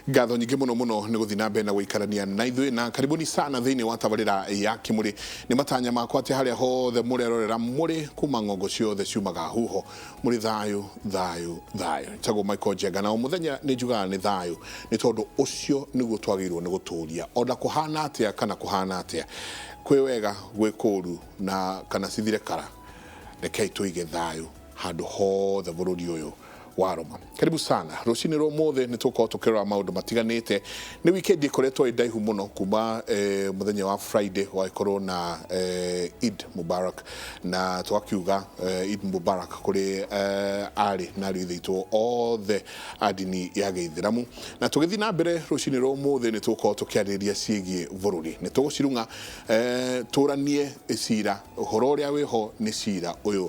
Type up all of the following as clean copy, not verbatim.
Ngatho nyingĩ mũno mũno nĩ gũthiĩ na mbere na gũikarania na ithuĩ na karibuni sana thĩinĩ wa tabarĩra ya Kĩmũrĩ. Nĩ matanya makwa atĩ harĩa hothe mũrerorera mũrĩ kuma ng'ongo ciothe ciumaga huho mũrĩ thayũ thayũ thayũ. Njagwo Michael Njenga na o mũthenya nĩ njugaga nĩ thayũ nĩ tondũ ũcio nĩguo twagĩrĩirwo nĩ gũtũũria ona kũhana atĩa kana kũhana atĩa kwĩ wega gwĩ kũũru na kana cithire kara rekei tũige thayũ handũ hothe bũrũri ũyũ waroma. Karibu sana. Rũcinĩ rwa ũmũthĩ nĩ tũkorwo tũkĩrora maũndũ matiganĩte. Nĩ weekend ĩkoretwo ndaihu mũno kuma mũthenya wa Friday wagĩkorwo na Eid Mubarak na twakiuga Eid Mubarak kũrĩ arĩ na ariũ aitũ othe a ndini ya Gĩithĩramu. Na tũgĩthiĩ na mbere rũcinĩ rwa ũmũthĩ nĩ tũkorwo tũkĩarĩrĩria ciĩgiĩ bũrũri. Nĩ tũgũcirunga tũranie cira ũhoro ũrĩa wĩho nĩ cira ũyũ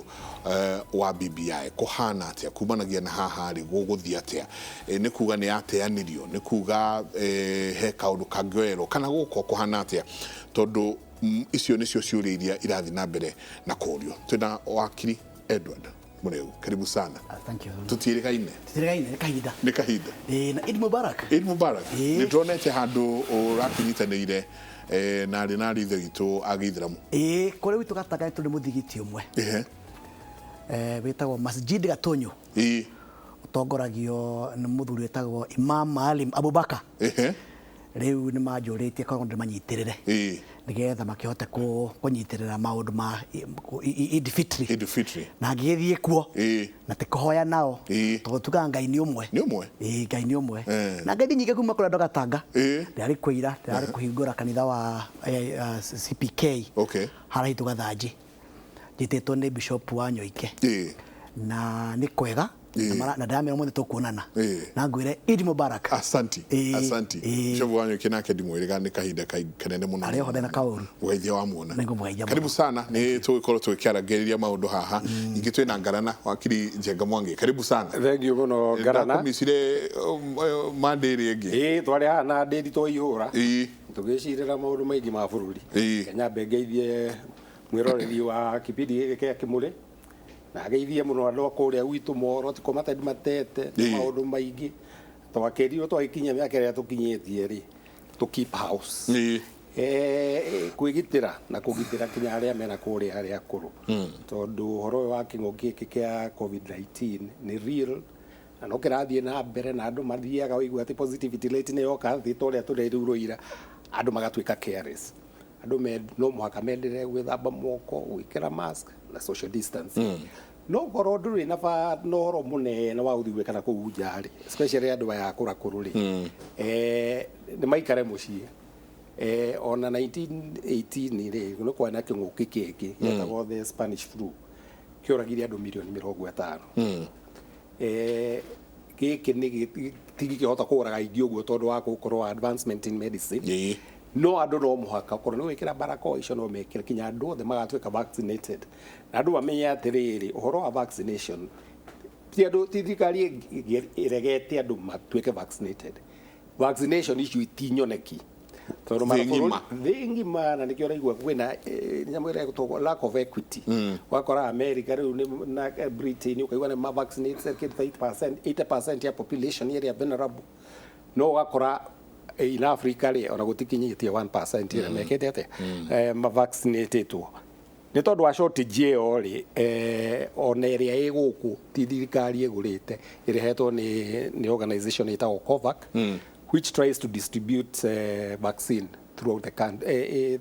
wa BBI kũhana atĩa kumanagia na haha rĩ gũgũthiĩ atĩa nĩ kuga nĩ yateanirio nĩ kuga he kaũndũ kangĩoerwo kana gũkũ kũhana atĩa tondũ icio nĩcio ciũria iria irathiĩ na mbere na kũũrio. Twĩna wakiri Edward Mũrĩu, karibu sana. Thank you. Tũtiĩrĩgaine nĩ kahinda na Eid Mubarak. Eid Mubarak nĩ tuonete handũ ũrakinyitanĩire na arĩ na ithe witũ a Gĩithĩramu kũrĩa witũ gatagatĩ tũrĩ mũthigiti ũmwe wĩtagwo Masjid Gatonyo ũtongoragio nĩ mũthuri wĩtagwo Imam Maalim Abubakar. Rĩu nĩ manjũrĩtie korwo ndĩmanyitĩrĩre nĩgetha makĩhote kũnyitĩrĩra maũndũ ma Eid Fitri na ngĩgĩthiĩ kuo na tũkĩhoya nao tondũ tugaga Ngai nĩ ũmwe Ngai nĩ ũmwe na Ngai nyingĩ kuma kũrĩa Ndogatanga ndĩrarĩ kũira ndĩrarĩ kũhingũra kanitha wa CPK harĩa tũgathanji njĩtĩtwo nĩ Bishop wa Nyoike na nĩ kwega na ndamĩra mũthĩ tũkuonana na ngwĩre Eid Mubarak. Asanti Bishop wa Nyoike nake ndimwĩrĩga nĩ kahinda kanene mũno arĩ hothe na kaũru ũgeithia wa muona. Karibu sana nĩ tũgĩkorwo tũkĩaragĩrĩria maũndũ haha ingĩ twĩna Ngarana wakiri Njenga Mwangi. Karibu sana. Thank you mũno Ngarana. Ndakumicire mandĩrĩ ĩngĩ twarĩ haha na ndĩri twaihũra tũgĩcirĩra maũndũ maingĩ ma bũrũri Kenya bengeithie mwĩroreri wa kipindi gĩkĩ Kĩmũrĩ na geithie mũno andũ akũrĩa gwitũ Moro tiko matete maũndũ maingĩ twakĩrirwo twagĩkinya mĩaka ĩrĩa tũkinyĩtie rĩ to keep house kwĩgitĩra na kũgitĩra kinya arĩa mena kũrĩa arĩa akũrũ tondũ ũhoro wa kĩng'ũki gĩkĩ kĩa COVID-19 nĩ real na no kĩrathiĩ na mbere na andũ mathiaga waigua atĩ positivity rate nĩ yoka thĩ torĩa tũrerirwo ira andũ magatuĩka careless. Andũ no mũhaka menderee gwĩthamba moko gwĩkĩra mask na social distance no ngorwo ndũrĩ na ũhoro mũnene wa gũthiĩ kana kũu nja rĩ especially andũ aya akũra kũrũ rĩ nĩ maikare mũciĩ ona 1918 rĩ nĩ kwarĩ na kĩng'ũki kĩngĩ gĩtagwo the Spanish flu kĩoragire andũ mirioni 50 gĩkĩ nĩ tigĩkĩhota kũraga aingĩ ũguo tondũ wa gũkorwo advancement in medicine no andũ no mũhaka korwo nĩ gwĩkĩra barakoa icio no mekĩre kinya andũ othe magatuĩka vaccinated na andũ bamenye atĩrĩrĩ ũhoro wa vaccination ti andũ thirikari ĩregete andũ matuĩke vaccinated. Vaccination icio itinyoneki tondũ thĩ ngima na nĩkĩo ũraigua kwĩna nyamũ ĩrĩa ĩgũtagwo lack of equity wakora America rĩu na Britain ũkaigua nĩ mavaccinated 80% ya population ĩrĩa vulnerable no ũgakora in Africa rĩ ona gũtikinyĩtie 1% ĩrĩa mekĩte atĩa mavaccinatedwo nĩ tondũ wa shortage ĩyo rĩ ona ĩrĩa ĩgũkũ ti thirikari ĩgũrĩte ĩrehetwo nĩ organization ĩtagwo COVAX which tries to distribute vaccine throughout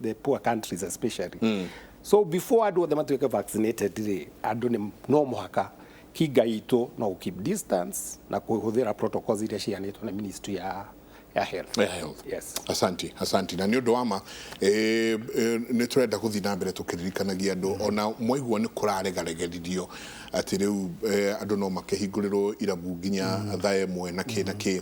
the poor countries especially so before andũ othe matuĩke vaccinated rĩ andũ no mũhaka kinga itũ no keep distance na kũhũthĩra protocols iria cianĩtwo na ministry ya health. Yes. Asanti na nĩ ũndũ wa ma nĩ tũrenda gũthiĩ na mbere tũkĩririkanagia andũ ona mwaigua nĩ kũraregaregeririo atĩ rĩu andũ no makĩhingũrĩrwo irabu nginya thaa ĩmwe na kĩ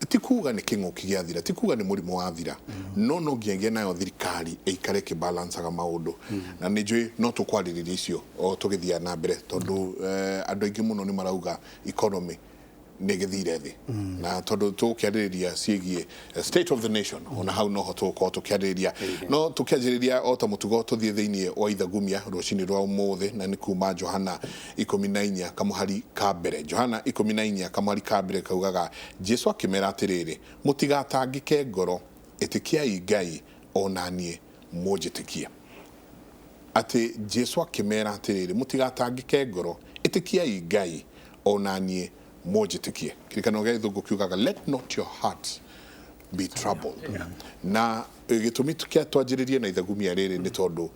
ti kuga nĩ kĩng'ũki gĩathira ti kuga nĩ mũrimũ wathira no nginya nayo thirikari ĩikare ĩkĩbalancaga maũndũ na nĩ njũĩ no tũkwarĩrĩria icio o tũgĩthiĩ na mbere tondũ andũ aingĩ mũno nĩ marauga economy nĩ gĩthire thĩ na tondũ tũkĩarĩrĩria ciĩgiĩ state of the nation ona hau no ho tũkorwo tũkĩarĩrĩria no tũkĩanjĩrĩria o ta mũtugo tũthiĩ thĩinĩ wa ithagumia rũcinĩ rwa ũmũthĩ na nĩ kuma Johana 14 kamũhari ka mbere Johana 14 kamũhari ka mbere kaugaga Jesũ akĩmera atĩrĩrĩ mũtigatangĩke ngoro ĩtĩkiai Ngai ona niĩ mũnjĩtĩkie atĩ Jesũ akĩmera atĩrĩrĩ mũtigatangĩke ngoro ĩtĩkiai Ngai ona niĩ mũnjĩtĩkie kĩrĩkanĩro gĩa Gĩthũngũ kiugaga let not your heart be troubled na gĩtũmi kĩa twanjĩrĩrie na ithagumia rĩrĩ nĩ tondũ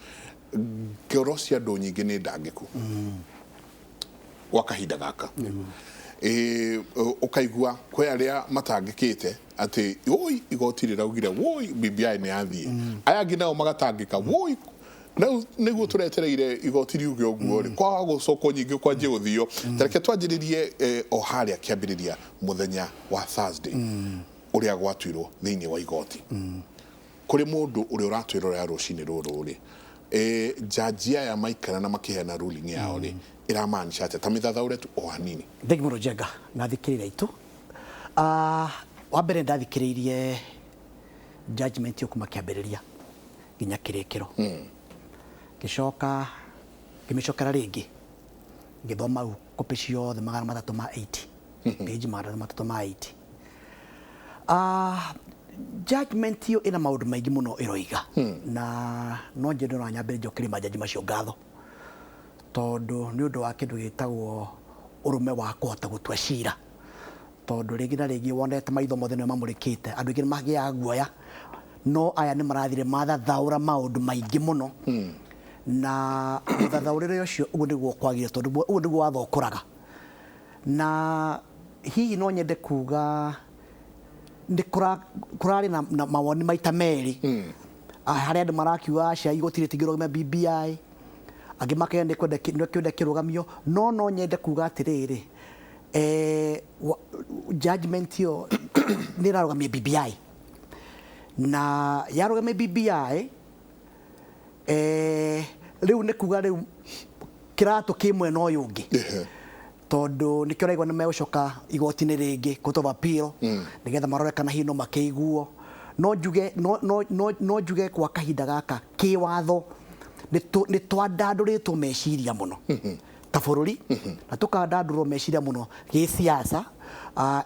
ngoro cia andũ nyingĩ nĩ ndangĩku gwa kahinda gaka ũkaigua kwĩ arĩa matangĩkĩte atĩ woi igoti rĩraugire woi BBI nĩ yathiĩ aya angĩ nao magatangĩka woi nĩguo tũretereire igoti riuge ũguo rĩ kwa gũcokwo nyingĩ kwanjie gũthio tareke twanjĩrĩrie o harĩa kĩambĩrĩria mũthenya wa Thursday ũrĩa gwatuirwo thĩinĩ wa igoti kũrĩ mũndũ ũrĩa ũratwĩrora rũcinĩ rũrũ rĩ jaji aya maikara na makĩheana ruling yao rĩ ĩramaanisha atĩ ta mithathaũre tu o hanini Thegimũro Njenga nathikĩrĩria itu wa mbere ndathikĩrĩirie judgment yo kuma kĩambĩrĩria nginya kĩrĩkĩro gĩcoka ngĩmĩcokera rĩngĩ ngĩthoma kopi ciothe 380 page 380 judgment yo ina maũndũ maingĩ mũno ĩroiga na no njĩrĩ no nyambĩrĩrie njokere majaji macio ngatho tondũ nĩ ũndũ wa kĩndũ gĩtagwo ũrũme wa kũhota gũtua cira tondũ rĩngĩ na rĩngĩ wonete maitho mothe nĩ mamũrĩkĩte andũ aingĩ nĩ magĩaga guoya no aya nĩ marathire mathathaũra maũndũ maingĩ mũno na mũthathaũrĩre ũcio ũguo nĩguo kwagire tondũ ũguo nĩguo watho ũkũraga na hihi no nyende kuga nĩ kũrarĩ na mawoni maita merĩ harĩa andũ marakiuga aca igoti rĩtingĩrũgamia BBI angĩ makenda kwenda kĩrũgamio no nyende kuga atĩrĩrĩ judgment yo nĩ ĩrarũgamia BBI na yarũgamia BBI rĩu nĩ kuga rĩu kĩratũ kĩ mwena ũyũ ũngĩ tondũ nĩkĩo raigua nĩ megũcoka igoti-inĩ rĩngĩ court of appeal nĩgetha marore kana hihi no makĩiguo no njuge kwa kahinda gaka kĩwatho nĩ twandandũrĩtwo meciria mũno ta bũrũri na tũkandandũrwo meciria mũno gĩsiasa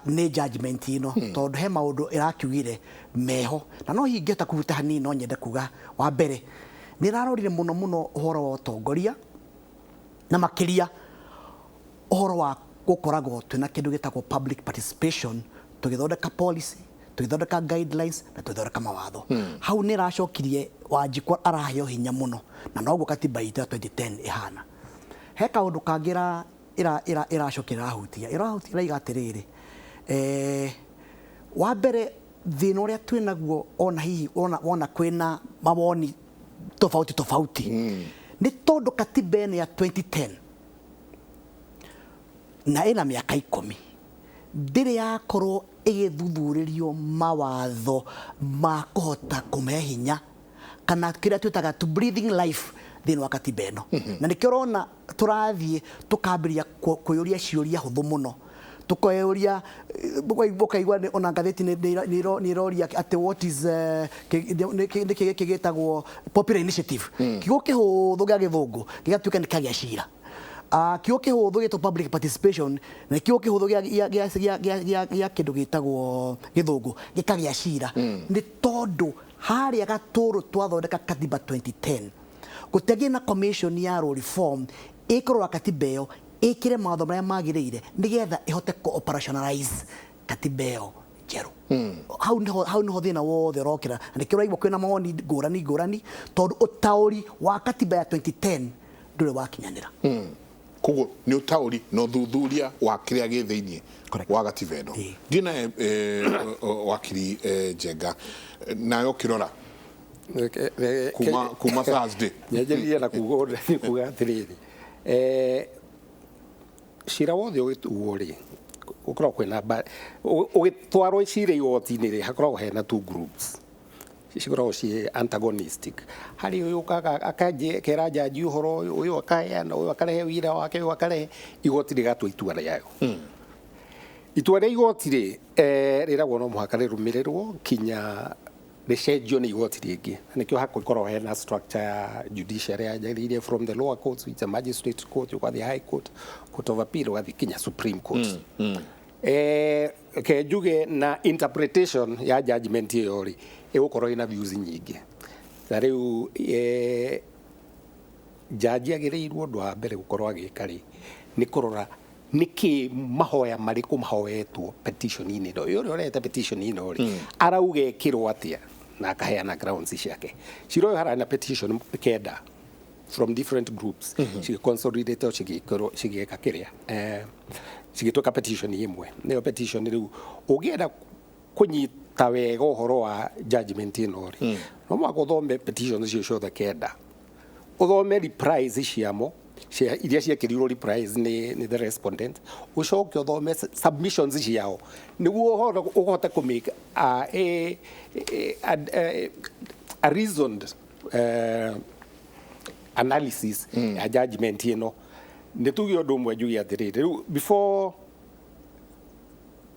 nĩ judgment ĩno tondũ he maũndũ ĩrakiugire meho na no hihi ingĩhota kũruta hanini no nyende kuga wa mbere nĩ ĩrarorire mũno ũhoro wa ũtongoria na makĩria ũhoro wa gũkoragwo twĩna kĩndũ gĩtagwo public participation tũgĩthondeka policy tũgĩthondeka guidelines na tũgĩthondeka mawatho hau nĩ ĩracokirie Wanjikũ araheo hinya mũno na noguo katiba itũ ya 2010 ĩhana he kaũndũ kangĩ ĩracokera ĩrahutia raiga atĩrĩrĩ wa mbere thĩna ũrĩa twĩnaguo ona hihi wona kwĩna mawoni tofauti nĩ tondũ katiba ĩno ya 2010 na ĩna mĩaka 10 ndĩrĩ yakorwo ĩgĩthuthurĩrio mawatho ma kũhota kũmĩhe hinya kana kĩrĩa twĩtaga to breathing life thĩinĩ wa katiba ĩno na nĩkĩo ũrona tũrathiĩ tũkambĩrĩria kwĩyũria ciũria hũthũ mũno tukayũria ũkaigua ona ngathĩti nĩ iroria atĩ what is nĩkĩ gĩtagwo popular initiative kiugo kĩhũthũ gĩa gĩthũngũ gĩgatuĩka nĩ kagĩa cira kiugo kĩhũthũ gĩtwo public participation na kiugo kĩhũthũ gĩa kĩndũ gĩtagwo gĩthũngũ gĩkagĩa cira nĩ tondũ harĩa gatũrũ twathondeka katiba 2010 gũtegĩ na commission ya law reform ĩkĩrora katiba ĩyo ĩkĩre mawatho marĩa magĩrĩire nĩgetha ĩhote operationalize katiba ĩyo njerũ hau nĩho thĩna wothe ũrokĩra na nĩkĩo ũraigua kwĩna mawoni ngũrani tondũ ũtaũri wa katiba ya 2010 ndũrĩ wakinyanĩra koguo nĩ ũtaũri na ũthuthuria wa kĩrĩa gĩ thĩinĩ wa katiba ĩno ndina wakiri Njenga nayo kĩrora kuma Thursday nyanjĩrĩria na kuga atĩrĩrĩ cira wothe ũgĩtuo rĩ gũkoragwo kwĩna ũgĩtwarwo cira igoti-inĩ rĩ hakoragwo hena two groups cikoragwo ciĩ antagonistic harĩ ũyũ akera jaji ũhoro ũyũ akaheana ũyũ akarehe wĩra wake ũyũ akarehe igoti rĩgatua itua rĩayo itua rĩa igoti rĩ rĩragwo no mũhaka rĩrũmĩrĩrwo kinya rĩcenjio nĩ igoti rĩngĩ. Nĩkĩo hakoragwo hena structure ya judiciary yagĩrĩire from the lower courts, which is a magistrate court, ũgathiĩ high court, court of appeal, ũgathiĩ kinya supreme court. Ke njuge na interpretation ya judgment ĩyo rĩ ĩgũkorwo ĩna views nyingĩ. Ta rĩu jaji agĩrĩirwo ũndũ wa mbere gũkorwo agĩka rĩ nĩ kũrora nĩkĩ mahoya marĩkũ mahoetwo petition-inĩ ĩno. Ũrĩa ũrehete petition-ĩno rĩ arauga ĩkĩrwo atĩa na akaheana grounds ciake. Ciroyo harana petition kenda from different groups ciconsolidate cigĩka kĩrĩa cigĩtuĩka petition ĩmwe. Nĩyo petition rĩu ũngĩenda kũnyita wega ũhoro wa judgment ĩno rĩ no mũhaka ũthome petition icio ciothe kenda, ũthome replies ciamo iria ciekĩrirwo replies nĩ the respondent, ũcoke ũthome submissions ciao nĩguo ũhote kũ make a reasoned analysis ya judgment ĩno. Nĩ tuge ũndũ ũmwe njuge atĩrĩrĩ, rĩu before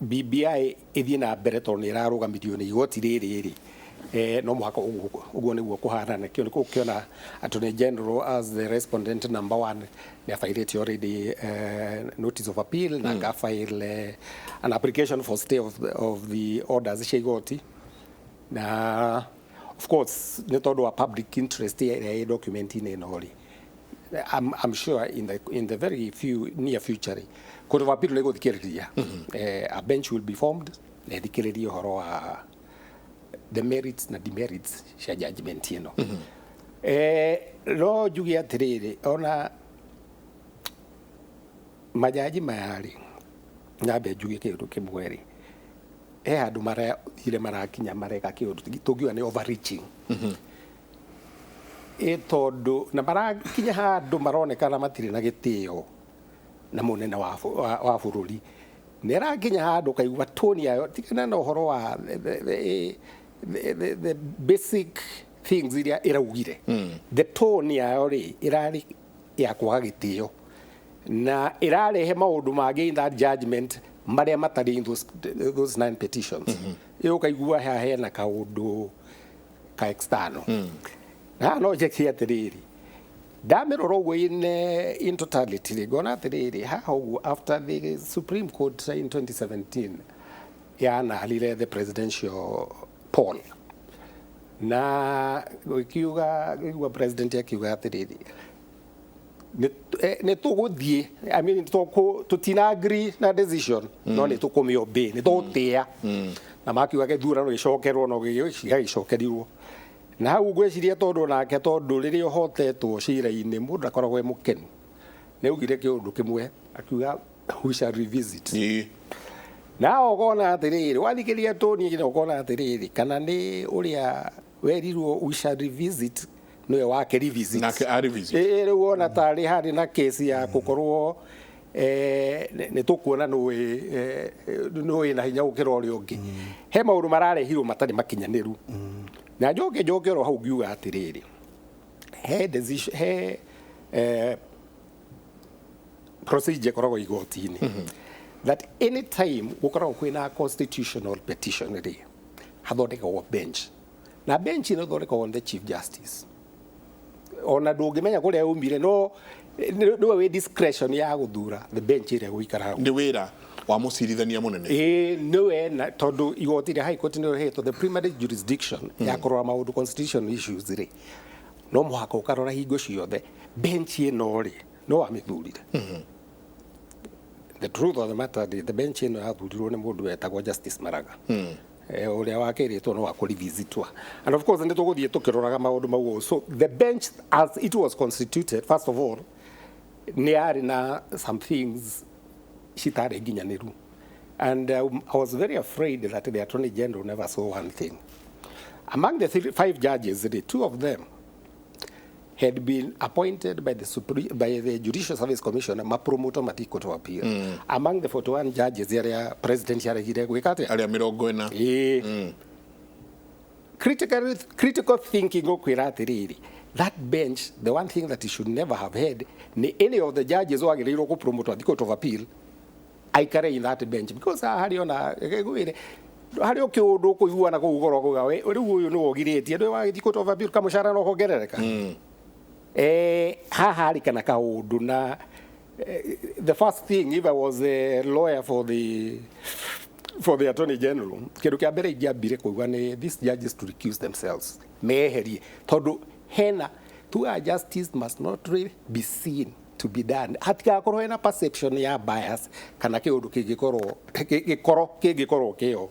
BBI ĩthiĩ na mbere tondũ nĩ ĩrarũgamirio nĩ igoti rĩrĩ no mũhaka ũguo nĩguo kũhana. Nakĩo nĩ gũkĩona Attorney General as the respondent number one nĩ afailĩte already notice of appeal na akafile an application for stay of the orders cia igoti. Na of course nĩ tondũ wa public interest ĩrĩa document-inĩ ĩno rĩ I'm sure in the very near future court of appeal nĩ gũthikĩrĩria a bench will be formed na ĩthikĩrĩrie ũhoro wa the merits na demerits cia judgment ĩno. No njuge atĩrĩrĩ ona majaji maya rĩ nyambe njuge kĩndũ kĩmwe rĩ he handũ marakinya mareka kĩndũ tũngiuga nĩ overreaching tondũ na marakinya handũ maronekana matirĩ na gĩtĩo na mũnene wa bũrũri. Nĩ rakinya handũ kaigua toni yayo tigana na ũhoro wa the basic things iria ĩraugire. The tone yayo rĩ ĩrarĩ ya kwaga gĩtĩo na ĩrarehe maũndũ mangĩ in that judgment marĩa matarĩ in those 9 petitions. Ĩyo kaigua hena kaũndũ ka external. Na no njeki atĩrĩrĩ ndamerora ũguo in totality rĩ ngona atĩrĩrĩ haha ũguo after the Supreme Court in 2017 yanarire the presidential poll na gũkiuga president akiuga atĩrĩrĩ nĩ tũgũthiĩ I mean tũtina agree na decision no nĩ tũkũmĩobey nĩ tũgũtĩa na makiuga gĩthurano gĩcokerwo no gĩcokerirwo. Na hau ngwĩciria tondũ nake tondũ rĩrĩa ũhotetwo cira-inĩ mũndũ ndakoragwo mũkenu nĩ augire kĩũndũ kĩmwe akiuga we shall revisit. Na ũkona atĩrĩrĩ wathikĩria toni nginya ũkona atĩrĩrĩ kana nĩ ũrĩa werirwo we shall revisit nĩwe wake revisit nake a revisit rĩu ona tarĩ harĩ na kesi ya gũkorwo nĩ tũkuona nũĩ na hinya gũkĩra ũrĩa ũngĩ. He maũndũ mararehirwo matarĩ makinyanĩru na njoke oro hau ngiuga atĩrĩrĩ he procedure koragwo igoti-inĩ that any time gũkoragwo kwĩna constitutional petition rĩ hathondekagwo bench na bench ĩno ĩthondekagwo on the chief justice. Ona ndũngĩmenya kũrĩa umire no nĩwe wĩ discretion ya gũthura the bench ĩrĩa gũikara hau. Nĩ wĩra wa mũcirithania mũnene nĩwe na tondũ igoti rĩa high court nĩyo rĩhetwo the primary jurisdiction ya kũrora maũndũ constitutional issues rĩ no mũhaka ũkarora hingo ciothe bench ĩno rĩ no wamĩthurire. The truth of the matter the bench ĩno yathurirwo nĩ mũndũ wetagwo Justice Maraga ũrĩa wakĩrĩtwo no wakũrivizitwa and of course nĩ tũgũthiĩ tũkĩroraga maũndũ mau. So the bench as it was constituted first of all nĩ yarĩ na some things citarĩ nginyanĩru and I was very afraid that the Attorney General never saw one thing. Among the 5 judges, the 2 of them had been appointed by the Judicial Service Commission mapromoter matiko to appeal. Among the 41 judges area president yaregire gwikate aria 40 critical thinking okwira atiriri that bench the one thing that he should never have had ni any of the judges wagiriirwo ku promote matiko to appeal aikare in that bench because hari ona gwire hari o kiundu kuiguana ku goro kuga we riu uyu ni wogiritie ndu wa githiko to bill kamushara no kongerereka haha ari kana kaundu na the first thing if I was a lawyer for the Attorney General kindu kia mbere ingiambire kuigua ni these judges to recuse themselves meherie tondu hena to justice must not really be seen to be done hatigakorwo hena perception ya bias kana kiundu kingikorwo kio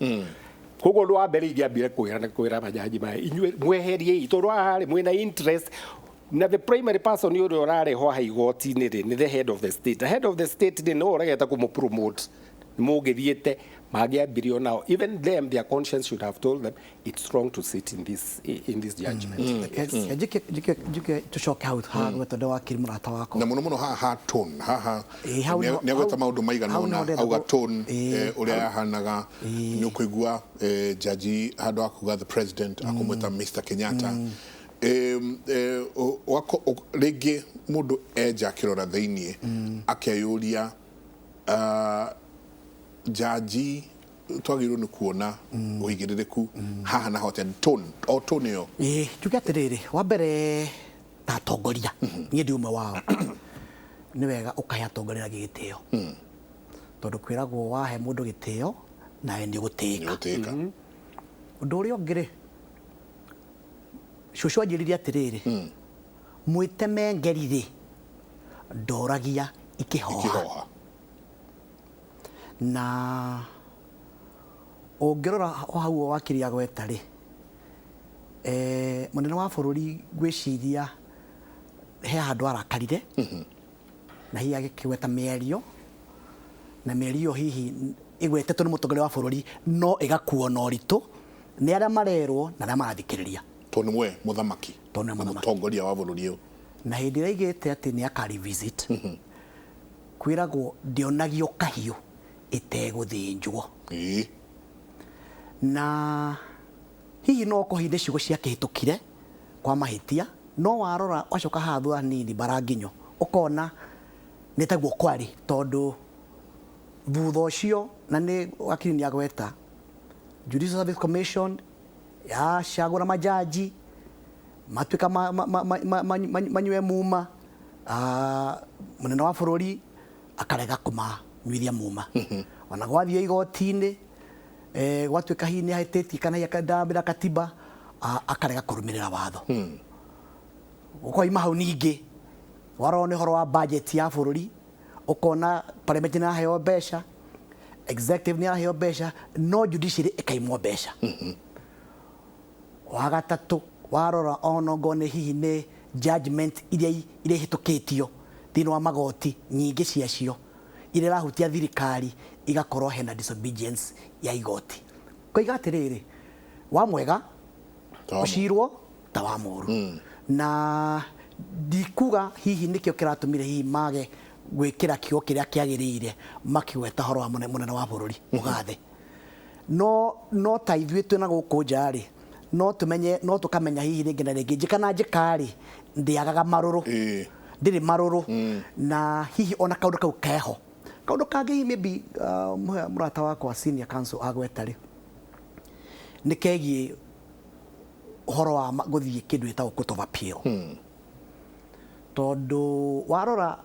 koguo ndu wa mbere ingiambire kwira majaji maya inyue mweherie tondu hari mwina interest na the primary person yuri orareho haigoti-inĩ rĩ ni the head of the state. The head of the state ni no ũregeta kũmũpromote mũgĩthiĩte mangĩambirio now even them their conscience should have told them it's wrong to sit in this judgment. Njike tucoke hau gwetwo wa kĩrĩma wako na mũno haha tone haha nĩ agweta maũndũ maigana ũna auga tone ũrĩa yahanaga nĩ ũkũigua jaji handũ ha kuga the president akũmwĩta Mr. Kenyatta rĩngĩ mũndũ enja akĩrora thĩiniĩ akeyũria jaji twagĩrĩirwo nĩ kuona ũigĩrĩrĩku haha na hote tone ĩyo njuge atĩrĩrĩ wa mbere ta atongoria niĩ ndĩ ũmwe wao nĩ wega ũkahe atongoria gĩtĩo tondũ kwĩragwo wahe mũndũ gĩtĩo nawe nĩ ũgũtĩĩka ũndũ ũrĩa ũngĩ cũcũ anjĩrĩire atĩrĩrĩ mwĩteme ngeri-rĩ ndoragia ikĩhoha na ũngĩrora hau wakĩria gweta-rĩ mũnene wa bũrũri gwĩciria he handũ arakarire na hihi agĩkĩgweta mĩario na mĩario hihi ĩgwetetwo nĩ mũtongoria wa bũrũri no ĩgakuo na ũritũ nĩ arĩa marerwo na arĩa marathikĩrĩria tondũ nĩwe mũthamaki mũtongoria wa bũrũri ũyũ na hĩndĩ ĩrĩa aigĩte atĩ nĩ aka-revisit kwĩragwo ndĩonagio kahiũ ĩtegũthĩnjwo na hihi no kũhinda ciugo ciakĩhĩtũkire kwa mahĩtia no warora wacoka haha thutha hanini Baranginyo ũkona nĩ taguo kwarĩ tondũ thutha ũcio na nĩ wakiri nĩ agweta Judicial Service Commission yacagũra majaji matuĩka manyue muma mũnene wa bũrũri akarega kũmanyuithia muma ona gwathiĩ igoti-inĩ gwatuĩka hihi nĩ ahĩtĩtie kana akandambĩra katiba akarega kũrũmĩrĩra watho ũkoima hau ningĩ warona ũhoro wa budget ya bũrũri ũkona parliament nĩ araheo mbeca executive nĩ araheo mbeca no judiciary ĩkaimwo mbeca wa gatatũ warora onongo nĩ hihi nĩ judgment iria ihĩtũkĩtio thĩinĩ wa magoti nyingĩ ciacio iria irahutia thirikari igakorwo hena disobedience ya igoti koiga atĩrĩrĩ wa mwega ũcirwo ta wa mũũru na ndikuga hihi nĩkĩo kĩratũmire hihi mage gwĩkĩra kiugo kĩrĩa kĩagĩrĩire makĩgweta horo wa mũnene wa bũrũri mũgathe no ta ithuĩ twĩna gũkũ nja-rĩ no tũkamenya hihi rĩngĩ na rĩngĩ njĩkana njĩka-rĩ ndĩagaga marũrũ ndĩrĩ marũrũ na hihi ona kaũndũ kau keho kaũndũ kangĩ hihi maybe mũrata wakwa senior counsel agweta-rĩ nĩ kegiĩ ũhoro wa gũthiĩ kĩndũ gĩtagwo court of appeal tondũ warora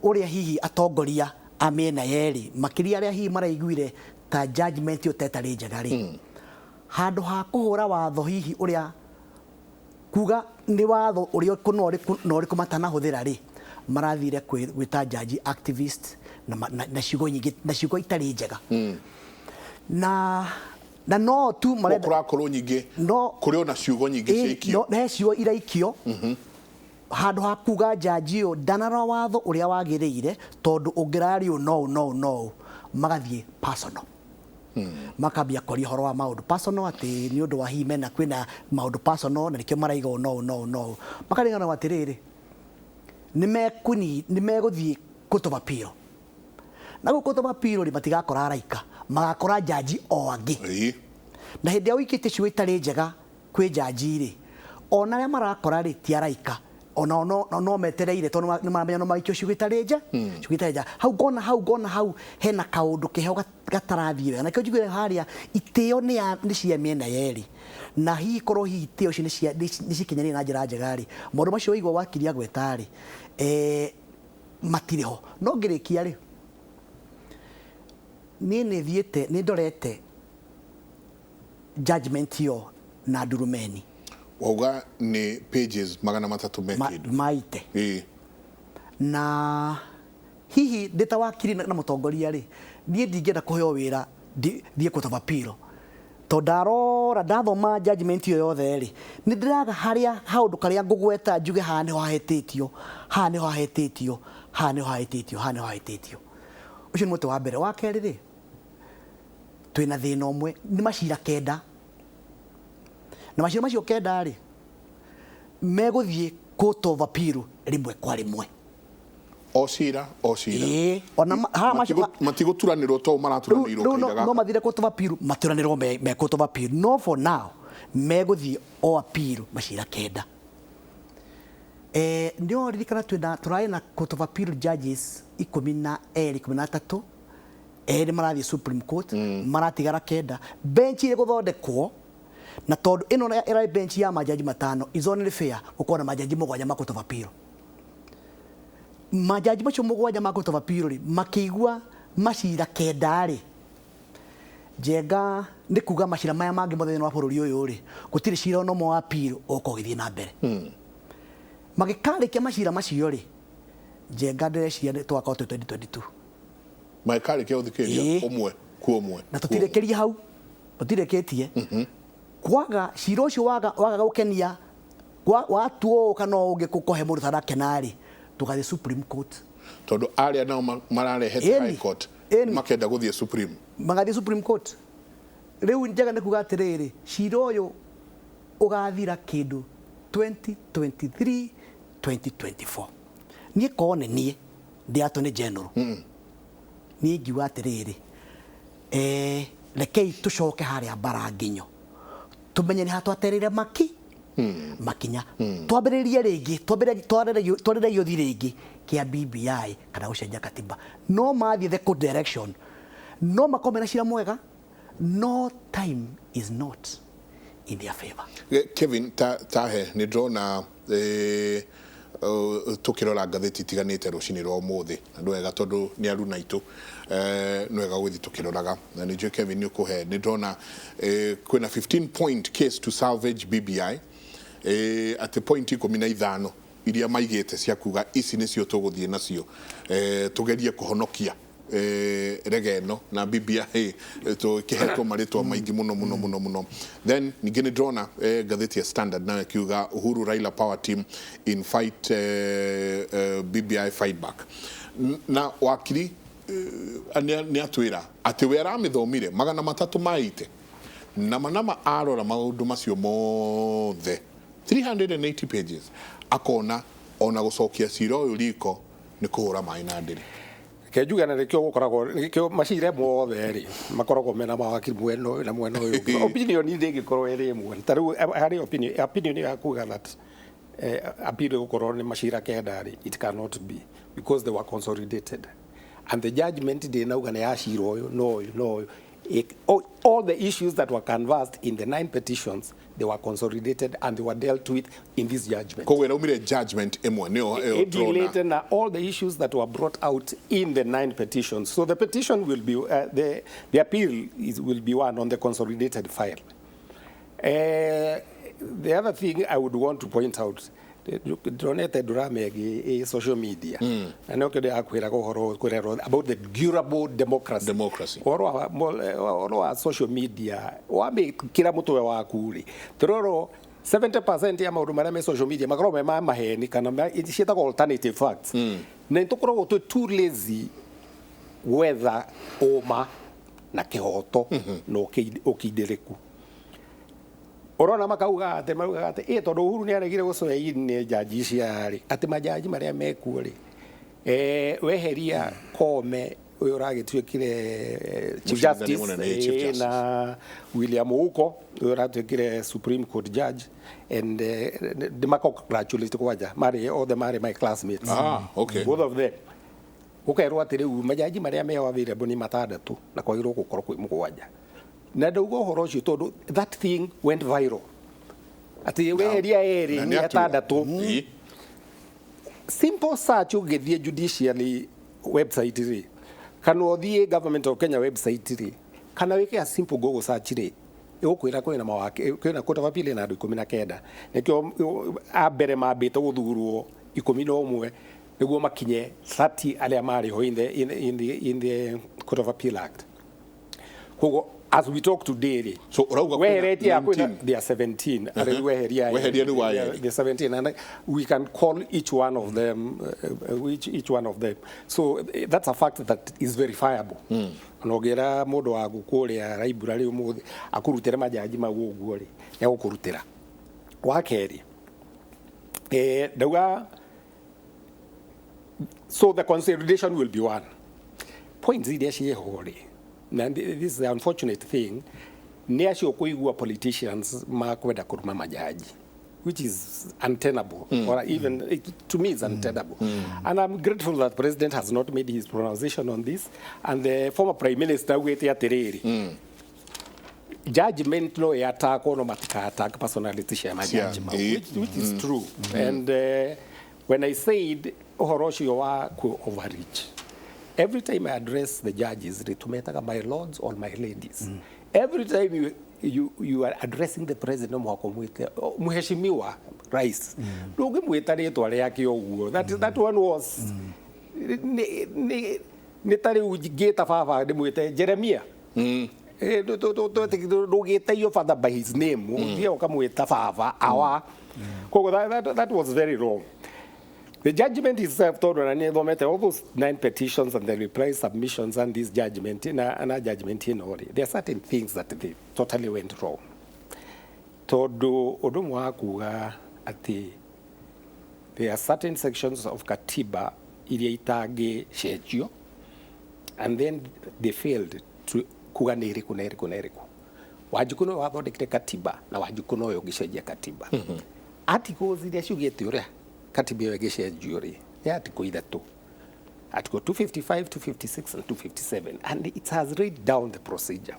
ũrĩa hihi atongoria a mĩena yerĩ makĩria arĩa hihi maraiguire ta judgment ĩyo tetarĩ njega-rĩ handũ ha kũhũra watho hihi ũrĩa kuga nĩ watho ũrĩa na ũrĩkũ matanahũthĩra-rĩ marathire gwĩta jaji activist na ciugo nyingĩ na ciugo itarĩ njega na no tu marenda kũrakorwo nyingĩ kũrĩ ona ciugo nyingĩ ciaikio he ciugo iraikio handũ ha kuga jaji ũyũ ndanarora watho ũrĩa wagĩrĩire tondũ ũngĩrario no magathiĩ personal makambia kũria ũhoro wa maũndũ personal atĩ nĩ ũndũ wa hihi mena kwĩna maũndũ personal na nĩkĩo maraiga no makarigana atĩrĩrĩ nĩ megũthiĩ court of appeal na gũkũ court of appeal matigakora araika magakora jaji o angĩ na hĩndĩ ĩrĩa ũikĩte ciugo itarĩ njega kwĩ jaji-rĩ ona arĩa marakora-rĩ ti araika ona no metereire tondu nĩ maramenya no maikio cigĩtarĩ nja hau ngona hau hena kaũndũ kĩheo gatarathiĩ wega na kĩo njiguire harĩa itĩo nĩ cia mĩena yerĩ na hihi korwo hihi itĩo icio nĩ cikinyanĩire na njĩra njega rĩ maũndũ macio waigua wakiria gweta rĩ matirĩ ho no ngĩrĩkia rĩ niĩ nĩ ndorete judgment yo na ndurumeni wauga ni pages 300 maite na hihi ndita wakiri na mũtongoria rĩ niĩ ndingĩenda kũheo wĩra thiĩ court of appeal to ndarora ndathoma judgment yo yothe rĩ nĩ ndĩraga harĩa haũndũ karĩa ngũgweta njuge haha nĩho hahĩtĩtio ũcio nĩ mũtĩ wa mbere wa kerĩ rĩ twĩna thĩna ũmwe nĩ macira kenda na macira macio kenda rĩ megũthiĩ court of appeal rĩmwe kwa rĩmwe o cira ona matigũturanĩrwo to maraturanĩirwo no mathire court of appeal maturanĩrwo me court of appeal no for now megũthiĩ o appeal macira kenda ndio ririkana tũrarĩ na court of appeal judges 13 erĩ marathiĩ Supreme Court maratigara kenda bench ĩrĩ gũthondekwo na tondũ ĩno ĩrarĩ bench ya majaji matano is only fair gũkorwo na majaji mũgwanja ma court of appeal majaji macio mũgwanja ma court of appeal rĩ makĩigua macira kenda rĩ njenga nĩ kuga macira maya mangĩ mothe wa bũrũri ũyũ rĩ gũtirĩ cira no mo appeal ũkũgĩthiĩ na mbere magĩkarĩkia macira macio rĩ njenga ndĩreciria twakorwo 2022 maĩkarĩkia ũthikĩrĩria ũmwe kwa ũmwe na tũtirĩkĩrie hau tũtirĩkĩtie kwaga cira ũcio waga gũkenia watuo kana ũngĩ kũhe mũndũ tarakena rĩ tũgathiĩ Supreme Court tondũ arĩa nao mararehete High Court makenda gũthiĩ Supreme magathiĩ Supreme Court rĩu njega nĩ kuga atĩrĩrĩ cira ũyũ ũgathira kĩndũ 2023 2024 niĩ kone niĩ ndĩ attorney general niĩ ngiuga atĩrĩrĩ rekei tũcoke harĩa Mbaranginyo tumenye nĩ hatwaterĩire makinya twambĩrĩrie rĩngĩ twarĩre gĩothi rĩngĩ kĩa BBI kana gũcenjia katiba no mathiĩ the good direction no makomena cira mwega no time is not in their favor. Kevin tahe nĩ ndĩrona tukirora ngathĩti itiganĩte rũcinĩ rwa ũmũthĩ andũ ega tondũ nĩ aruna aitũ nĩ wega gũthiĩ tukiroraga na nĩ njũĩ Kevin nĩ ũkũhe nĩ ndĩrona kwĩna 15 point case to salvage BBI at point 15 iria maigĩte cia kuga ici nĩcio tũgũthiĩ nacio tugerie kũhonokia regeno na BBI tũkĩhetwo marĩtwa maingĩ mũno then ningĩ nĩ ndĩrona ngathĩti ya Standard nayo kiuga Uhuru Raila power team in fight BBI fight back na wakiri nĩ atwĩra atĩ we aramĩthomire 300 maite nama arora maũndũ macio mothe 380 pages akona ona gũcokia cira ũyũ riko nĩ kũhũra maĩ na ndĩrĩ kenjuga na rĩkĩo gũkoragwo rĩkĩo macire mothe rĩ makoragwo mena mawakiri mwena ũyũ na mwena ũyũ opinion ndĩngĩkorwo ĩrĩ ĩmwe ta rĩu harĩ opinion ya kuga that appeal gũkorwo nĩ macira kenda rĩ it cannot be because they were consolidated and the judgment ndĩnauga nĩ yacira ũyũ no all the issues that were canvassed in the 9 petitions they were consolidated and they were dealt with in this judgment. Judgment and all the issues that were brought out in the 9 petitions. So the petition will be the appeal will be one on the consolidated file. The other thing I would want to point out donate drama social media and no kede akwira go about the durable democracy or social media wa be kila mtu wa kuri tororo 70% ya maundu maria me social media makoro me maheni kana icieta alternative facts na ntukoro too lazy whether oma na kihoto no okidereku orona makauga ate maruga ate tondu Uhuru ni aregire gucoya ni jaji ciari ate majaji maria mekuo ri weheria Kome uyu uragituikire Chief Justice na William Ouko uyu uratuikire Supreme Court Judge and congratulate kwaja mari othe mari my classmates. Okay. Both of them ukairwo atiri majaji maria me available ni matandatu na kwagirwo gukorwo kwi mugwanja na ndauga horo ucio tondu that thing went viral ati weheria eri ni atandatu. Simple search ugithie judiciary website ri kana uthie Government of Kenya website ri kana wike a simple Google search ri igukwira kwina mawake kwina Court of Appeal na andu 19 nikio abere mambite guthurwo 11 niguo makinye 30 alia mari ho in the Court of Appeal Act. Kogo as we talk today, so weheretia they are 17 weheria the 17 and we can call each one of them each one of them, so that's a fact that is verifiable. Nogera mundu wa gukuria raibura ri umuthi akurutira majaji magu uguo ri ya gukurutira wakeri dauga. So the consolidation will be one. Point iria ciehore. And this is the unfortunate thing. Ni acio kuigua politicians makwenda kuruma majaji, which is untenable, or even to me is untenable. And I'm grateful that the President has not made his pronunciation on this. And the former Prime Minister wete atiriri. Judgment no attack no matika attack personality cia majaji, which is true. And when I said ohoroshio wa ku overreach, every time I address the judges, ritumetaga my lords or my ladies. Every time you are addressing the president mwako mwite muheshimiwa rais, ndugi mwita ritwa riake oguo. That one was ni tari ugita baba ndi mwite Jeremia. Ndugita yo father by his name, ndio ukamwita baba awa. That was very wrong. The judgment itself told all those 9 petitions and the reply submissions and this judgment and a judgment in order. There are certain things that they totally went wrong. Todo odumwa kuga ati there are certain sections of Katiba iria itage shejio, and then they failed to kuga neriku. Wajikuno wathondekire Katiba na wajikuno yo gicejia Katiba. Articles iria ciugite uria Katiba yo gicejio ri ya article ithatu. Article 255, 256 and 257, and it has laid down the procedure.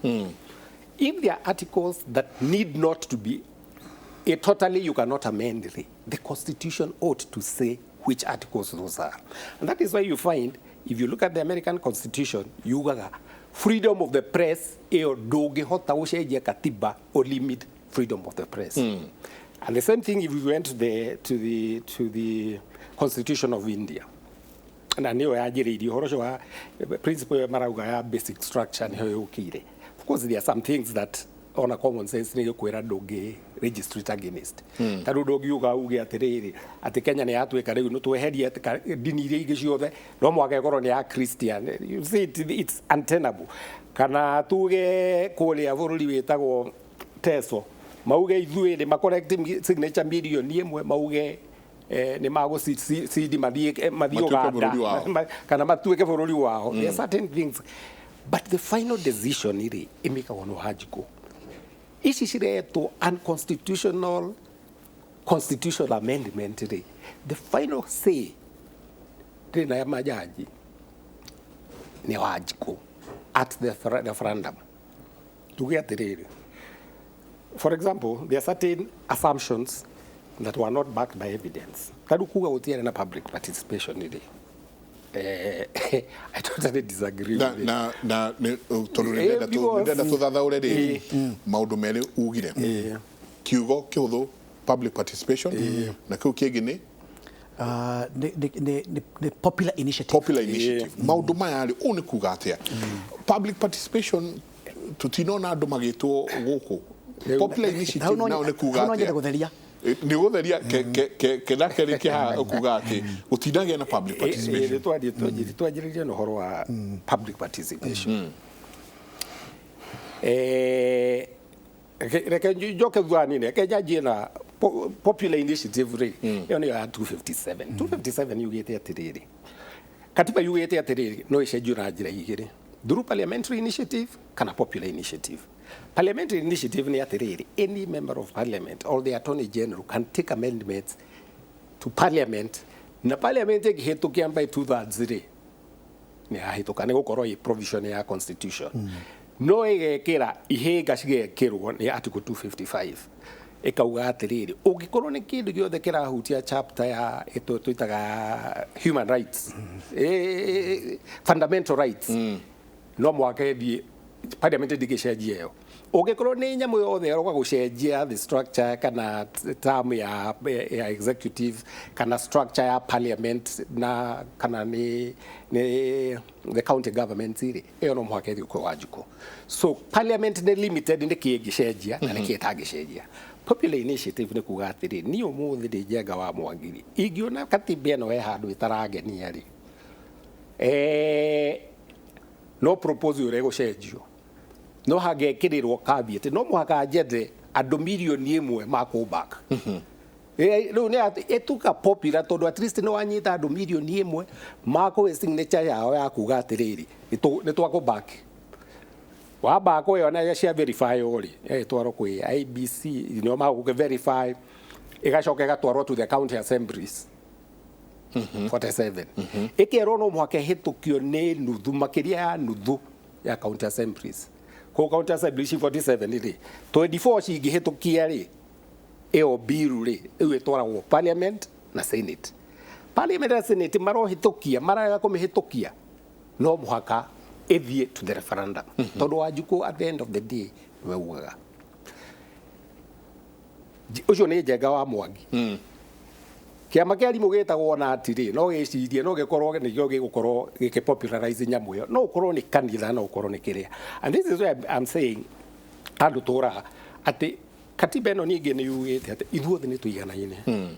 If there are articles that need not to be totally, you cannot amend the Constitution ought to say which articles those are. And that is why you find, if you look at the American Constitution, you got freedom of the press, doge hota usheje Katiba or limit freedom of the press. And the same thing if we went to the Constitution of India. And I know the principle of basic structure and of course there are some things that on a common sense ni kwera doge register against. Taru dogi uga uge atiriri ati Kenya ni atweka riu no tweheria dini iria ingi ciothe no mwage korwo ni ya Christian. You see it's untenable. Kana tuge kuria bururi witagwo Teso mauge ithuĩ ni macorrect signature million imwe mauge ni mago CD mathie Uganda kana matuike bururi wao. There are certain things, but the final decision iri imikagwo no hajiko. Ici ciretwo unconstitutional constitutional amendment iri, the final say rina ya majaji ni hajiko at the referendum. Tuge atiriri, for example, there are certain assumptions that were not backed by evidence. Kadukuga utiere na public participation iri. I totally disagree with it. Na tolurenda tuthatha already maundu meri ugire. Kiugo kiuthu public participation na kiu kingi ni the popular initiative. Maundu maya ri uni kuga atia public participation tutinona andu magitwo guku popular initiative na uni kuga atia ni gutheria ke kia kuga ati utinagia na public participation. Twajiriria no horo wa public participation. Reke njoke thwani ne ke jaji na popular initiative ri yo ni ya 257 you get atiriri katiba yugĩte atĩrĩrĩ no ĩcenjio na njĩra igĩrĩ, through parliamentary initiative kana popular initiative. Parliamentary initiative nĩ atĩrĩrĩ, any member of parliament or the attorney general can take amendments to parliament, na parliament ĩngĩhĩtũkia by 2/3 rĩ nĩ yahĩtũka, nĩ gũkorwo ĩ provision ya constitution. No ĩgekĩra ihĩnga cigekĩrwo nĩ article 255 ĩkauga atĩrĩrĩ, ũngĩkorwo nĩ kĩndũ gĩothe kĩrahutia chapter ya twĩtaga human rights, fundamental rights, no mwaka ĩthiĩ parliament ndĩgĩcenjia ĩyo. Ũngĩkorwo nĩ nyamũ yothe yoka gũcenjia the structure kana term ya executive kana structure ya parliament na kana ni the county government rĩ, ĩyo no mwaka ĩthiĩ kwa Wanjikũ. So parliament nĩ limited nĩ kĩngĩcenjia na nĩ kĩtangĩcenjia. Popular initiative nĩ kuga atĩrĩ, niĩ ũmũthĩ ndĩ Njenga wa Mwangiri, ingĩona katiba ĩno he handũ ĩtarangenia rĩ, no propose ũrĩa gũcenjio, no hangekĩrĩrwo caveat, no mũhaka njethe andũ mirioni 1 ma back. Rĩu nĩ ĩtuka popular tondũ at least nĩ wanyita andũ mirioni 1 ma signature yao ya kuga atĩrĩrĩ nĩ twakũ back. Wa back ĩyo na cia verify ori twaro kwĩ IBC nĩo magũke verify, ĩgacoka ĩgatwarwo to the county assemblies 47. Ĩkerwo no mũhaka ĩhĩtũkio nĩ nuthu, makĩria ya nuthu ya county assemblies. Kwa county assemblies 47 rĩ 24 cingĩhĩtũkia rĩ, ĩyo bill rĩ ĩyo ĩtwaragwo parliament na senate. Parliament na senate marohĩtũkia, maraga kũmĩhĩtũkia, no mũhaka ĩthiĩ to the referendum. Tondũ Wanjikũ at the end of the day nĩwe ugaga. Ũcio nĩ Njenga wa Mwangi. Kĩama kĩa arimũ gĩtagwo na atĩrĩ, no gĩcirie no gĩkorwo nĩkĩo gĩgũkorwo gĩkĩpopularize nyamũ ĩyo, no ũkorwo nĩ kanitha, no ũkorwo nĩ kĩrĩa. And this is why I'm saying andũ tũraga atĩ katiba ĩno ningĩ nĩ yugĩte atĩ ithuothe nĩ tũiganaine.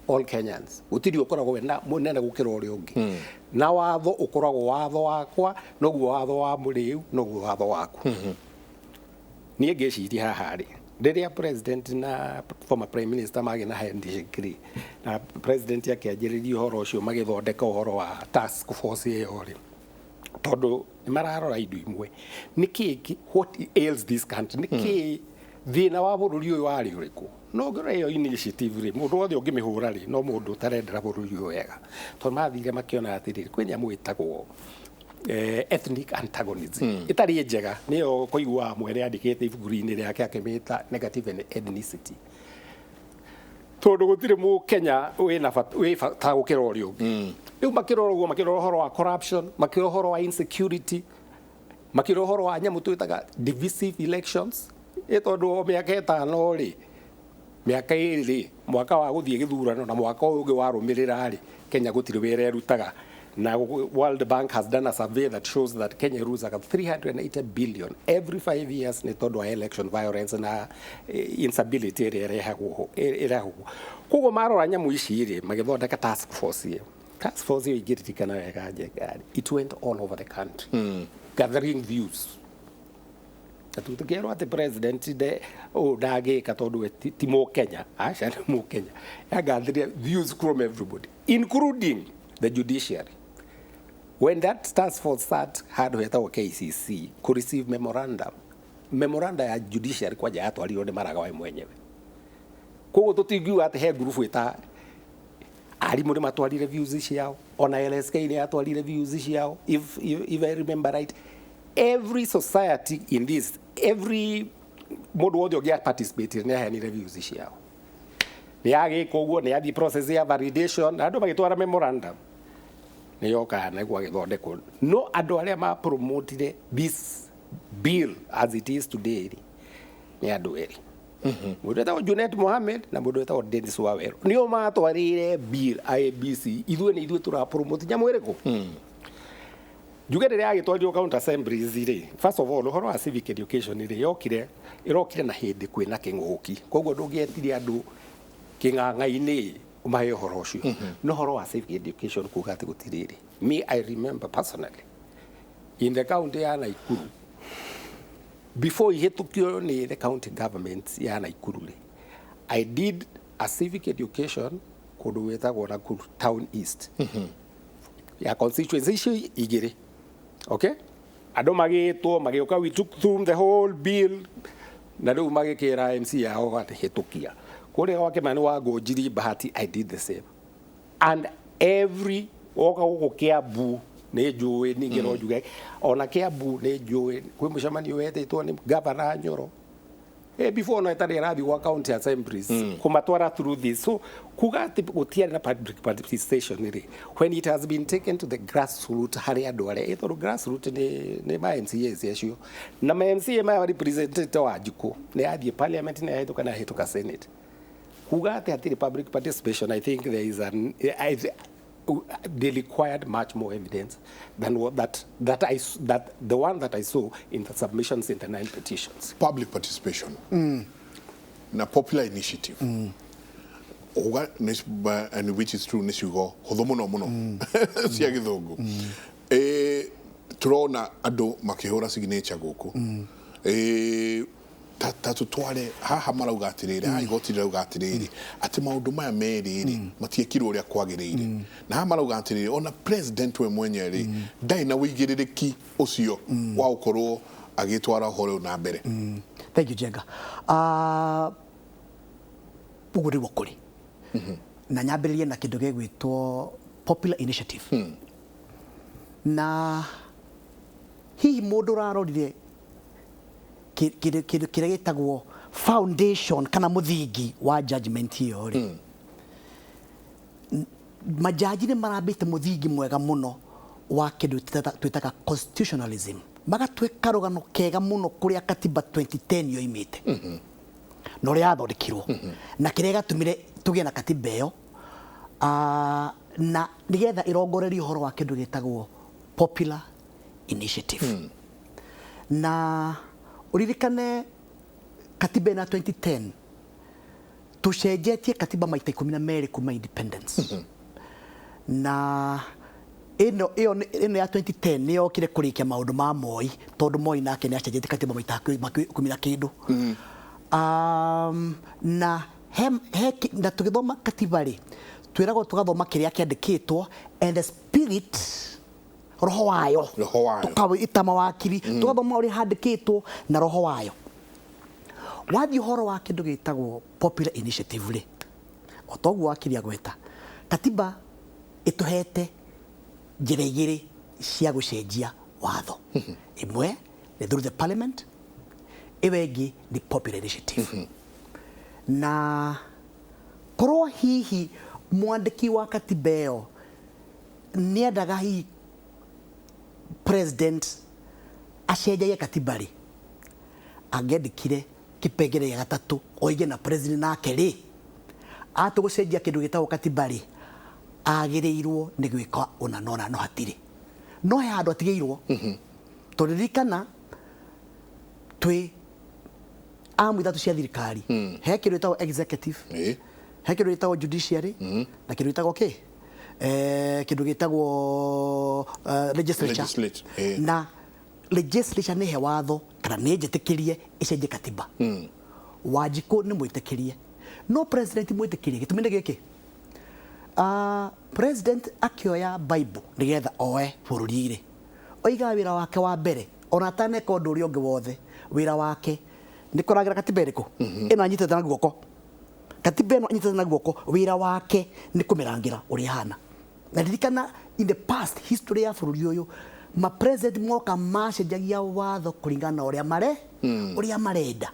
All Kenyans, gũtirĩ ũkoragwo na mũnene gũkĩra ũrĩa ũngĩ. Na watho ũkoragwo watho wakwa, noguo watho wa mũrĩu, noguo watho waku. Niĩ ngĩciria haha rĩ, rĩrĩa president na former prime minister magĩ na handshake na president akĩanjĩrĩria ũhoro ũcio magĩthondeka ũhoro wa task force ĩyo rĩ, tondũ nĩ mararora indo imwe, nĩkĩ what ails this country, nĩkĩ thĩna wa bũrũri ũyũ warĩ ũrĩkũ. No ngĩrora ĩyo initiative rĩ, mũndũ wothe ũngĩmĩhũra rĩ, no mũndũ ũtarendera bũrũri ũyũ wega, tondũ mathire makĩona atĩrĩrĩ, kwĩ nyamũ ĩtagwo ethnic antagonism ĩtarĩ njega, nĩyo kũigua mwere andĩkĩte ibuku-inĩ rĩake akĩmĩta negative ethnicity. Tondũ gũtirĩ Mũkenya wĩ bata gũkĩra ũrĩa ũngĩ. Rĩu makĩrora ũguo, makĩrora ũhoro wa corruption, makĩrora ũhoro wa insecurity, makĩrora ũhoro wa nyamũ twĩtaga divisive elections. Tondũ mĩaka 5 rĩ, mĩaka 2 rĩ, mwaka wa gũthiĩ gĩthurano na mwaka ũyũ ũngĩ warũmĩrĩra rĩ, Kenya gũtirĩ wĩra ĩrutaga. Now, World Bank has done a survey that shows that Kenya loses like 380 billion every 5 years ni tondu wa election violence na instability ĩrehagwo. Koguo marora nyamũ ici rĩ, magĩthondeka task force ĩyo. Task force ĩyo ĩngĩririkana wega Njenga, it went all over the country gathering views. Tukĩrwo atĩ president ndagĩka tondũ ti Mũkenya, aca nĩ Mũkenya, gathered views from everybody including the judiciary. When that task force had wetagwo KCC could receive memoranda ya judiciary kwa jaya atwarirwo nĩ Maragawa mwenyewe. Koguo tũtingiuga atĩ he group ĩta arimũ nĩ matwarire views ciao, ona LSK nĩ yatwarire views ciao. If I remember right, every society in this, every mũndũ wothe ũngĩ participate nĩ aheanire views ciao. Nĩ yagĩka ũguo, nĩ yathi process ya validation, na andũ magĩtwara memorandum. Nĩ yoka na gũgĩthondekwo. No andũ arĩa ma promoted this bill as it is today nĩ andũ erĩ. Mũndũ wetagwo Junet Mohamed na mũndũ wetagwo Dennis Waweru. Nĩo matwarire bill IBC, ithuĩ tũra promote nyamũ ĩrĩkũ. Njuge rĩrĩa agĩtwarirwo county assemblies rĩ, first of all ũhoro wa civic education rĩ ĩrokire na hĩndĩ kwĩna kĩng'ũki. Koguo ndũngĩetire andũ kĩng'ang'a-inĩ umahe ũhoro ũcio. No ũhoro wa civic education kuga atĩ gũtirĩ. Me, I remember personally in the county ya Naikuru, before ihĩtũkio nĩ the county government ya Naikuru rĩ, I did a civic education kũndũ wetagwo Nakuru Town East. ya constituency icio igiri. Okay, ando magitwo magioka, we took through the whole bill na riu magikira MC yao atihitukia kuria gwake mani wa Ngonjiri Bahati. I did the same, and every oka guku Kiambu nĩ njũĩ ningĩ no njuge ona Kiambu nĩ njũĩ kwĩ mũcemanio wetĩtwo nĩ governor Nyoro before no ĩtarĩ ĩrathiĩ gwa county assemblies kũmatwara through this. So kuga atĩ gũtiarĩ na public participation rĩ, when it has been taken to the grassroots harĩ andũ arĩa tondũ grassroots nĩ ma MCAs acio na ma MCA maya represented wa Wanjikũ nĩ athiĩ parliament na yahĩtũka na yahĩtũka senate. Kuga atĩ hatirĩ public participation, I think there is they required much more evidence than what that the one that I saw in the submissions in the 9 petitions. Public participation na popular initiative and which is true nisiugo hotho muno cia githungu turona andu makihura signature guku tatu tware haha marauga atiriri ha igoti rauga atiriri ati maundu maya meriri matiekirwo uria kwagirire na ha marauga atiriri ona president we mwenye ri ndai na wigiririki ucio wa ukorwo agitwara horo na mbere. Thank you, Jenga. Uguri wakuri na nyambiririe na kindu gegwitwo popular initiative na hihi mundu rarorire kire gitagwo foundation kana muthingi wa judgment hiyo ri majaji ni marambite muthingi mwega muno wa kindu twitaga constitutionalism, magatwika rugano kega muno kuria katiba 2010 yo imite no ria athondekirwo na kiria gatumire tugie na katiba iyo na nigetha irongorerio horo wa kindu gitagwo popular initiative na uririkane katiba na 2010 tucenjetie katiba maita 12 kuma independence na ino ya 2010 niyo kire kurikia maundu ma Moi tondu Moi nake ni acenjetie katiba maita 10 kindu na na tugithoma katiba ri twiragwo tugathoma kiria kiandikitwo and the spirit roho wayo tukawe itama wakiri tugathoma uri handikitwo na roho wayo wathi horo wa kindu gitagwo popular initiative ri otogu wakiri agweta katiba ituhete njira igiri cia gucenjia watho imwe ni through the parliament iwengi the popular initiative na korwo hihi mwandiki wa katiba iyo niendaga hihi president acenjagia katiba ri angedikire kipengere ya gatatu oige na president nake ri atugucenjia kindu gitagwo katiba ri agireirwo ni gwika ona nona no hatire no he handu atigeirwo turirikana twi amu ithatu cia thirikari he kindu gitagwo executive he kindu gitagwo judiciary na kindu gitagwo kindu gitagwo legislature na legislature ni he watho kana ni njitikirie icenjie katiba Wanjikũ ni mwitikirie no president mwitikirie gituminde giki president akioya bible nigetha oe bururi-ri oiga wira wake wa mbere ona taneka undu uri ungi wothe wira wake ni kuragira katiba iriku ino anyitete na guoko katiba ino anyitete na guoko wira wake ni kumirangira uri hana na ririkana in the past history ya bururi uyu ma president moka macenjagia watho kuringana na uria marenda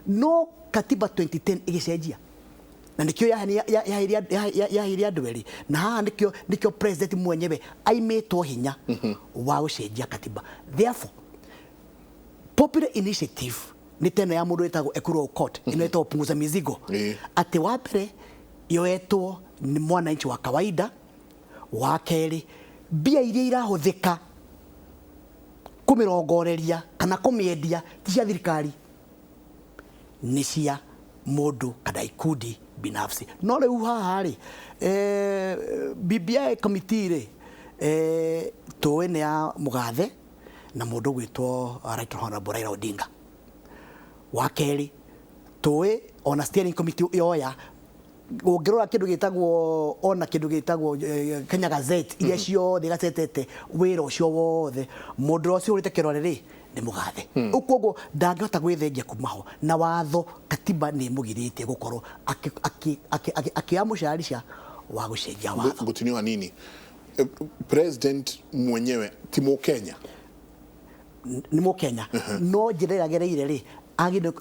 no katiba 2010 igicenjia na nikio yahiria andu eri na haha nikio president mwenyewe aimetwo hinya wa gucenjia katiba. Therefore popular initiative ni tena ya mundu etagwo equal court inaitwa upunguza mizigo ati wa mbere yoetwo ni mwananchi wa kawaida wa keri bia iria irahuthika kumirongoreria kana kumiendia ti cia thirikari ni cia mundu kana ikundi binafsi no riu haha ri BBI committee ri tuwe ni ya mugathe na mundu gwitwo Right Honorable Raila Odinga wa keri tuwe ona steering committee yoya ũngĩrora kĩndũ gĩtagwo ona kĩndũ gĩtagwo Kenya Gazette iria ciothe gasetete wĩra ũcio wothe mũndũ ũcio ũrĩte kĩrore rĩ nĩ mũgathe ũguo ndangĩhota gwĩthengia kuma ho na watho katiba nĩ mũgirĩtie gũkorwo akĩoya mũcarica wa gũcenjia watho gũtinio hanini president mwenyewe ti Mũkenya nĩ Mũkenya no njĩra yagereire rĩ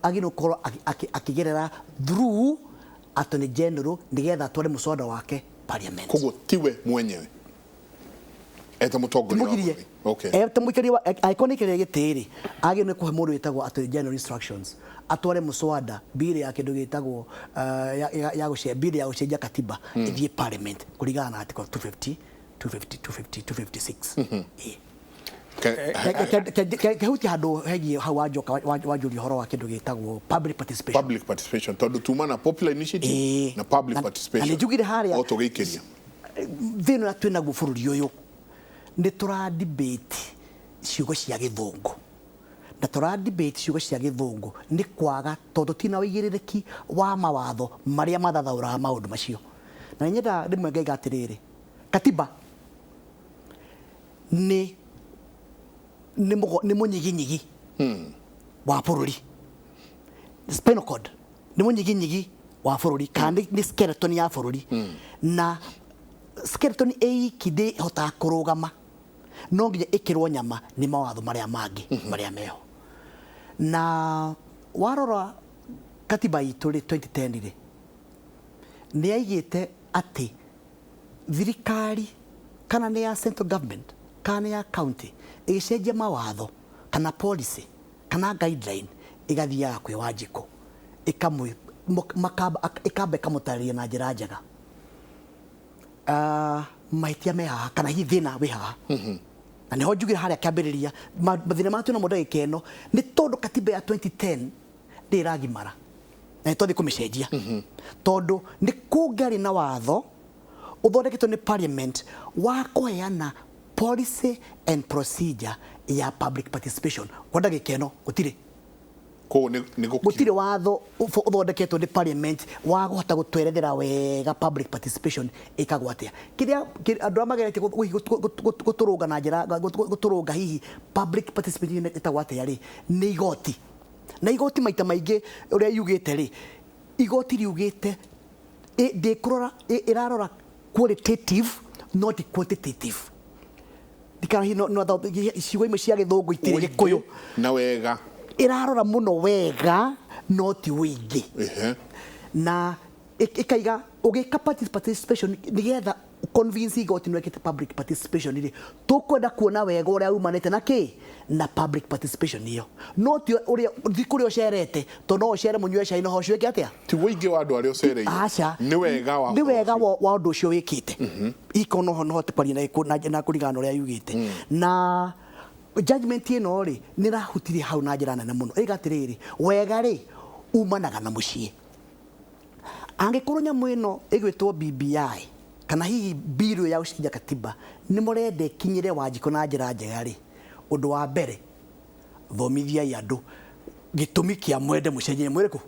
agino korwo akigerera through Attorney General nigetha atware muswada wake parliament koguo tiwe mwenyewe eta mũtongoria okay eta mũikaria iconic gĩtĩri agino kuhe mũndũ wĩtagwo Attorney General instructions atware muswada bill ya kĩndũ gĩtagwo ya gũcenjia bill ya gũcenjia katiba ĩthiĩ parliament kũringana na article 256 kehuti handå hegie hau wanjũria ũhoro wa kĩndũ gĩtagwo public participation tondũ tuma na popular initiative na public participation na njugire harĩa otũgĩikĩria thĩno twĩ naguo bũrũri ũyũ nĩ tũra debate ciugo cia gĩthũngũ na tũra debate ciugo cia gĩthũngũ nĩ kwaga tondũ tina ũigĩrĩrĩki wa mawatho marĩa mathathaũraga maũndũ macio na nyenda rĩmwe ngaiga atĩrĩrĩ katiba nĩ mũnyiginyigi wa bũrũri spinal cord nĩ mũnyiginyigi wa bũrũri kana nĩ skeleton ya bũrũri na skeleton ĩiki ndĩhotaga kũrũgama no nginya ĩkĩrwo nyama nĩ mawatho marĩa mangĩ marĩa meho na warora katiba itũ rĩ 2010 rĩ nĩ yaigĩte atĩ thirikari kana nĩ ya central government kana ya county ĩgĩcenjia mawatho kana policy kana guideline ĩgathiaga kwĩ Wanjikũ ĩkamba ĩkamũtarĩria na njĩra njega mahĩtia me haha kana hihi thĩna wĩ haha na nĩho njugire harĩa kĩambĩrĩria mathĩna matũ na mũndũ ndagĩka ĩno nĩ tondũ katiba ya 2010 ndĩragimara na nĩtwathiĩ kũmĩcenjia tondũ nĩ kũngĩarĩ na watho ũthondeketwo nĩ parliament wa kũheana policy and procedure ya public participation kwa ndagĩka ĩno gũtirĩ watho ũthondeketwo nĩ parliament wa kũhota gũtwerethera wega public participation ĩkagwo atĩa kĩrĩa andũ arĩa mageretie gũtũrũnga na njĩra gũtũrũnga hihi public participation ĩtagwo atĩa rĩ nĩ igoti na igoti maita maingĩ ũrĩa yugĩte rĩ igoti riugĩte ndĩkũrora ĩrarora qualitative not quantitative dikana no ciugo imwe cia gĩthũngũ itirĩ gĩkũyũ na wega irarora muno wega no ti wĩingĩ na ikaiga ũgĩka participation nigetha convince igoti nĩ wekĩte public participation rĩ tũkwenda kuona wega ũrĩa umanĩte na kĩ na public participation ĩyo no ti ũrĩa thikũrĩa ũcerete tondũ no ũcere mũnyue cai no ho ciũke atĩa ti wĩingĩ wa andũ arĩa ũcereire nĩ wega wa ũndũ ũcio wĩkĩte iko no hote kwaria na kũringana ũrĩa yugĩte na judgment ĩno rĩ nĩ rahutirie hau na njĩra nene mũno ĩga atĩrĩrĩ wega rĩ umanaga na mũciĩ angĩkorwo nyamũ ĩno ĩgwĩtwo BBI kana hihi bill ya gũcenjia katiba nĩ mũrende kinyire Wanjikũ na njĩra njega rĩ ũndũ wa mbere thomithiai andũ gĩtũmi kĩa mwende mũcenjie mwĩrĩkũ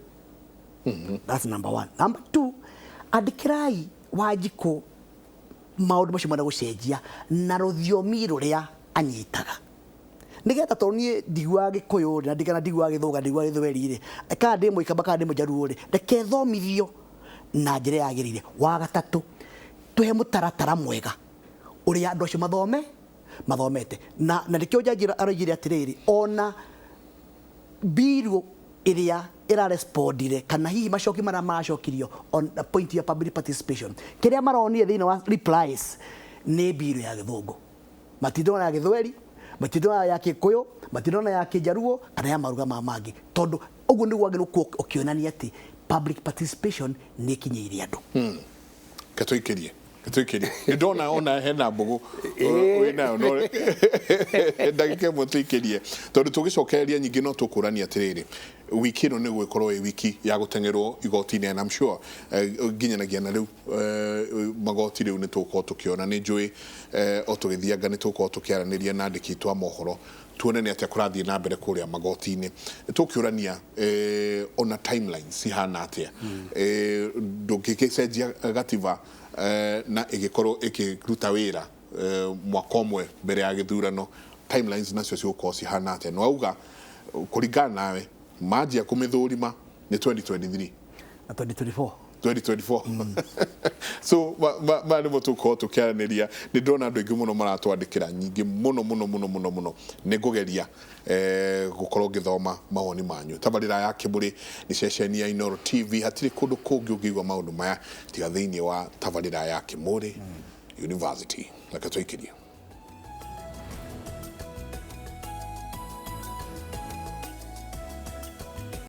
that's number 1 number 2 andĩkĩrai Wanjikũ maũndũ macio mara gũcenjia na rũthiomi rũrĩa anyitaga nigetha tondũ niĩ ndigua Gĩkũyũ na ndigana ndigua Gĩthũngũ ndigua Gĩthweri rĩ kana ndĩ Mũikamba kana ndĩ Mũjaruo rĩ reke thomithio na njĩra yagĩrĩire wa gatatũ tuhe mũtaratara mwega ũrĩa andũ acio mathomete na nĩkĩo njajĩra aroigire atĩrĩrĩ ona bill ĩrĩa ĩrarespondire kana hihi macoki marĩa macokirio on the point ya public participation kĩrĩa maronire thĩinĩ wa replies nĩ bill ya Gĩthũngũ matindona ya Gĩthweri matindona ya Gĩkũyũ matindona ya Kĩjaruo kana ya maruga mangĩ tondũ ũguo nĩguo wagĩrĩirwo ũkĩonania atĩ public participation nĩ kinyĩire andũ katũikĩrie ndona ona hena mbũgũ wĩnayo no ndagĩka ĩmwe tũikĩrie tondũ tũgĩcokereria nyingĩ no tũkũrania atĩrĩrĩ wiki ĩno nĩ gwĩkorwo ĩ wiki ya gũteng'erwo igoti-inĩ and I'm sure nginyanagia na rĩu magoti rĩu nĩ tũgũkorwo tũkĩona nĩ njũĩ o tũgĩthianga nĩ tũgũkorwo tũkĩaranĩria na andĩki aitũ a mohoro tuone nĩ atĩa kũrathiĩ na mbere kũrĩa magoti-inĩ tũkĩũrania ona timelines cihana atĩa ndũngĩcenjia gatiba na ĩgĩkorwo ĩkĩruta wĩra mwaka ũmwe mbere ya gĩthurano timelines nacio cigũkorwo cihana atĩa no auga kũringana nawe manjia kũmĩthũrima nĩ 2023 na 2024 so ma nĩ mũtuko tũkĩaranĩria nĩ ndona andũ aingĩ mũno maratwandĩkĩra nyingĩ mũno nĩ ngũgeria gũkorwo ngĩthoma mawoni manyu tabarĩra ya Kĩmũrĩ nĩ ceceni ya Inooro TV hatirĩ kũndũ kũngĩ ũngĩigua maũndũ maya tiga thĩinĩ wa tabarĩra ya Kĩmũrĩ University reke tũikĩrie